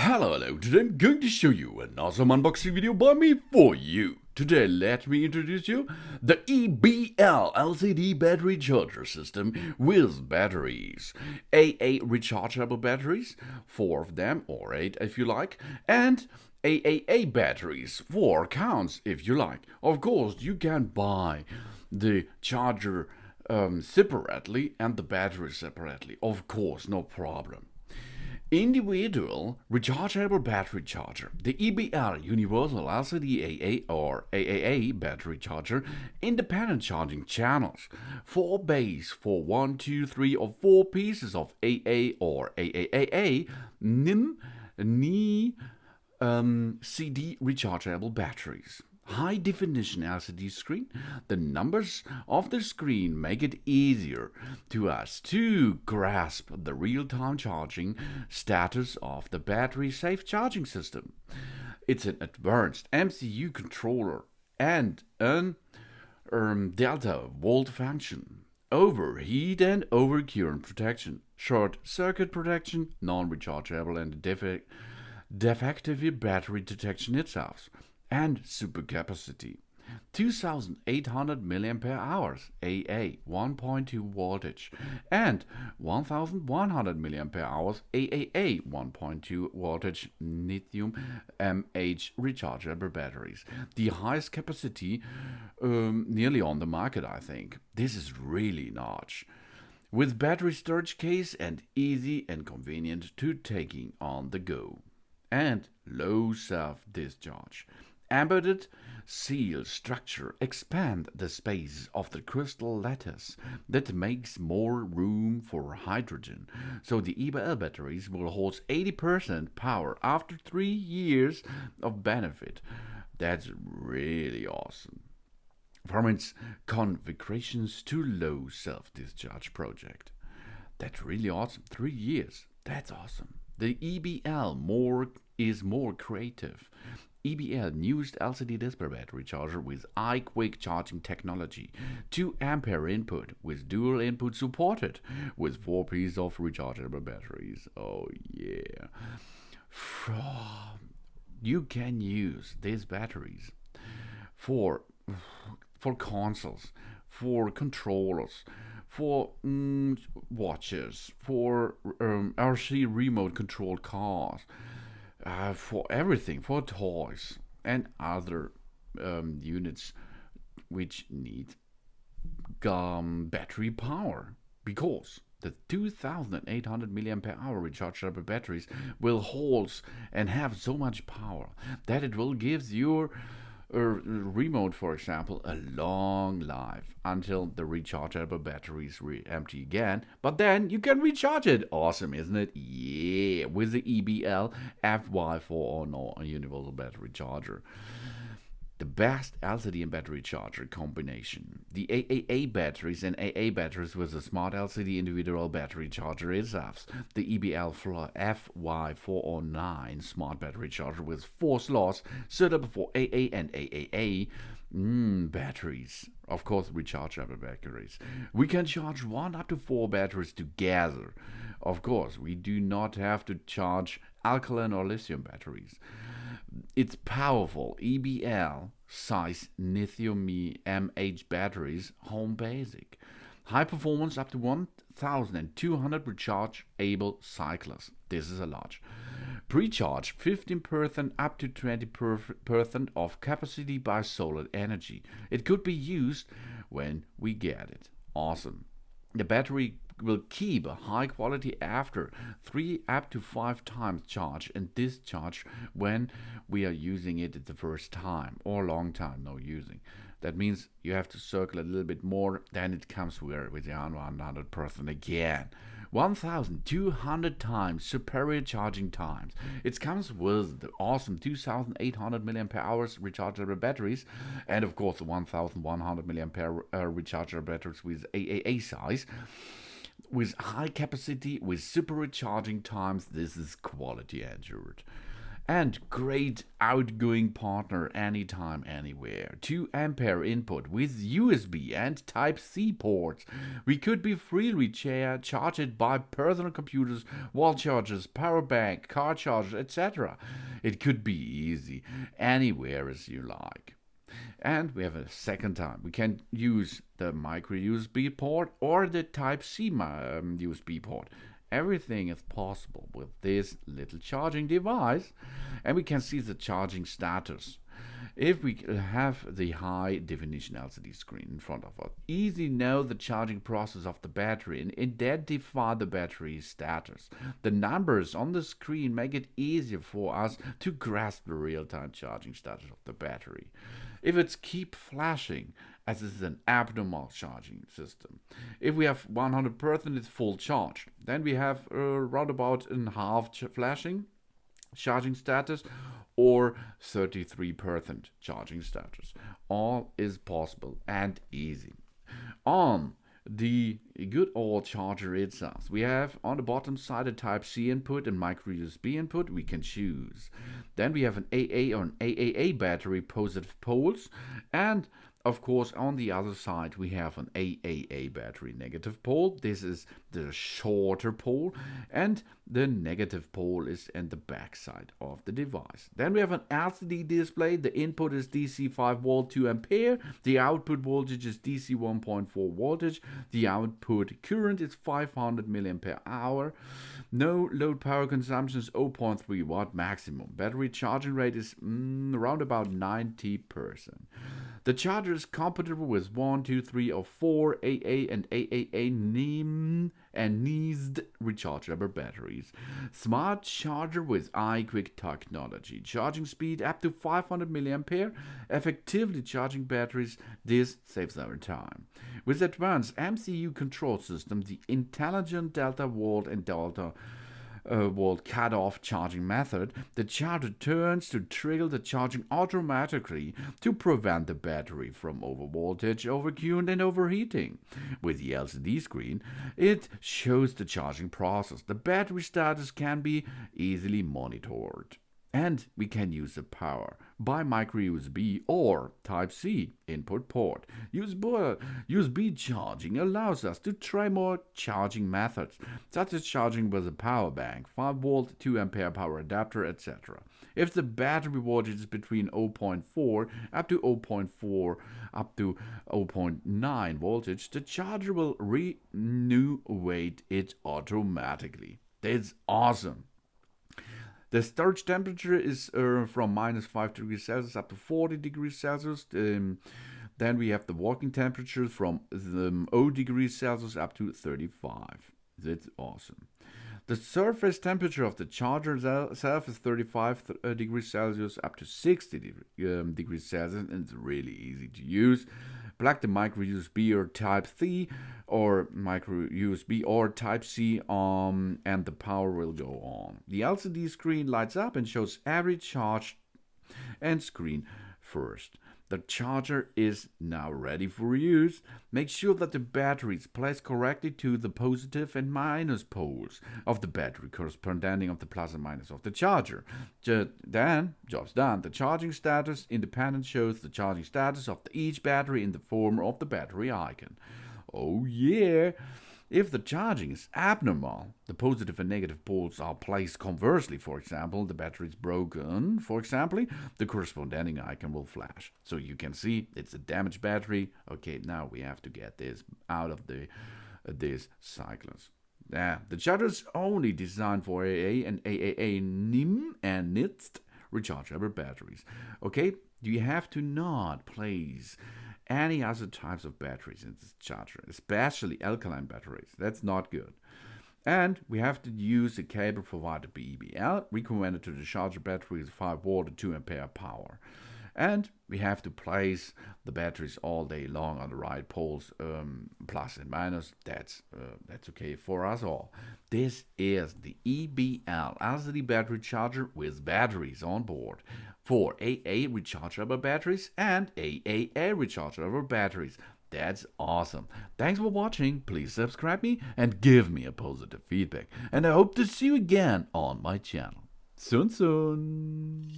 Hello, today I'm going to show you an awesome unboxing video by me for you. Today let me introduce you the EBL LCD Battery Charger system with batteries. AA Rechargeable batteries, 4 of them, or 8 if you like, and AAA batteries, 4 counts if you like. Of course, you can buy the charger separately and the battery separately. Of course, no problem. Individual Rechargeable Battery Charger, the EBL Universal LCD AA or AAA Battery Charger, independent charging channels, 4 bays for 1, 2, 3 or 4 pieces of AA or AAA Ni-MH CD rechargeable batteries. High definition LCD screen. The numbers of the screen make it easier to us to grasp the real-time charging status of the battery safe charging system. It's an advanced MCU controller and an delta volt function, overheat and overcurrent protection, short circuit protection, non-rechargeable and defective battery detection itself, and supercapacity. 2800 mAh AA 1.2 voltage and 1100 mAh AAA 1.2 voltage Ni-MH rechargeable batteries. The highest capacity nearly on the market, I think. This is really large. With battery storage case and easy and convenient to taking on the go. And low self-discharge. Embedded seal structure expand the space of the crystal lattice that makes more room for hydrogen, so the EBL batteries will hold 80% power after 3 years of benefit. That's really awesome. From its configurations to low self-discharge project. That's really awesome. 3 years. That's awesome. The EBL is more creative. EBL newest LCD display battery charger with quick charging technology, 2 ampere input with dual input supported, with 4 pieces of rechargeable batteries. Oh yeah. You can use these batteries for consoles, for controllers, for watches, for RC remote controlled cars, for everything, for toys and other units which need battery power, because the 2800 mAh rechargeable batteries will hold and have so much power that it will give your remote, for example, a long life until the rechargeable batteries empty again, but then you can recharge it. Awesome, isn't it? Yeah, with the EBL FY409 Universal Battery Charger. The best LCD and battery charger combination. The AAA batteries and AA batteries with a smart LCD individual battery charger itself. The EBL FY409 smart battery charger with 4 slots suitable for AA and AAA batteries. Of course, rechargeable batteries. We can charge 1 up to 4 batteries together. Of course, we do not have to charge alkaline or lithium batteries. It's powerful EBL size Ni-MH batteries, home basic. High performance up to 1200 rechargeable cycles. This is a large. Pre-charge 15% up to 20% of capacity by solar energy. It could be used when we get it. Awesome. The battery will keep a high quality after 3 up to 5 times charge and discharge when we are using it the first time or long time no using. That means you have to circle a little bit more, then it comes with the 100% again. 1200 times superior charging times. It comes with the awesome 2800 mAh rechargeable batteries, and of course the 1100 mAh rechargeable batteries with AAA size. With high capacity, with super recharging times, this is quality assured. And great outgoing partner anytime, anywhere. 2 ampere input with USB and Type-C ports. We could be freely charge it by personal computers, wall chargers, power bank, car chargers, etc. It could be easy, anywhere as you like. And we have a second time. We can use the micro USB port or the Type-C USB port. Everything is possible with this little charging device, and we can see the charging status. If we have the high definition LCD screen in front of us, easily know the charging process of the battery and identify the battery status. The numbers on the screen make it easier for us to grasp the real-time charging status of the battery. If it's keep flashing, as this is an abnormal charging system. If we have 100% it's full charged, then we have around about in half flashing charging status or 33% charging status. All is possible and easy. On the good old charger itself, we have on the bottom side a Type-C input and micro USB input we can choose. Then we have an AA or an AAA battery positive poles, and of course, on the other side, we have an AAA battery negative pole. This is the shorter pole, and the negative pole is in the back side of the device. Then we have an LCD display. The input is DC 5 volt 2 ampere. The output voltage is DC 1.4 voltage. The output current is 500 milliampere hour. No load power consumption is 0.3 watt maximum. Battery charging rate is around about 90%. The charger is compatible with 1, 2, 3, or 4 AA and AAA Ni-MH and NISD rechargeable batteries. Smart charger with iQuick technology. Charging speed up to 500 milliampere. Effectively charging batteries. This saves our time. With advanced MCU control system, the intelligent delta volt and delta volt cut-off charging method, the charger turns to trigger the charging automatically to prevent the battery from overvoltage, overcurrent, and overheating. With the LCD screen, it shows the charging process. The battery status can be easily monitored. And we can use the power by micro USB or Type-C input port. USB charging allows us to try more charging methods, such as charging with a power bank, 5 volt, 2 ampere power adapter, etc. If the battery voltage is between 0.4 up to 0.4 up to 0.9 voltage, the charger will renovate it automatically. That's awesome. The storage temperature is from minus 5 degrees Celsius up to 40 degrees Celsius. Then we have the working temperature from 0 degrees Celsius up to 35. That's awesome. The surface temperature of the charger itself is 35 degrees Celsius up to 60 degrees Celsius, and it's really easy to use. Plug the micro USB or Type-C or micro USB or Type-C on, and the power will go on. The LCD screen lights up and shows every charge and screen first. The charger is now ready for use. Make sure that the battery is placed correctly to the positive and minus poles of the battery, corresponding of the plus and minus of the charger. Then, job's done. The charging status independent shows the charging status of each battery in the form of the battery icon. Oh yeah! If the charging is abnormal, the positive and negative poles are placed conversely. For example, the battery is broken. For example, the corresponding icon will flash. So you can see it's a damaged battery. Okay, now we have to get this out of this cycles. The charger is only designed for AA and AAA Ni-MH and NISD rechargeable batteries. Okay, you have to not place any other types of batteries in this charger, especially alkaline batteries. That's not good. And we have to use the cable provided by EBL, recommended to the charger battery with 5 volt and 2 ampere power. And we have to place the batteries all day long on the right poles, plus and minus. That's okay for us all. This is the EBL LCD Battery Charger with batteries on board for AA rechargeable batteries and AAA rechargeable batteries. That's awesome. Thanks for watching. Please subscribe me and give me a positive feedback. And I hope to see you again on my channel. Soon, soon.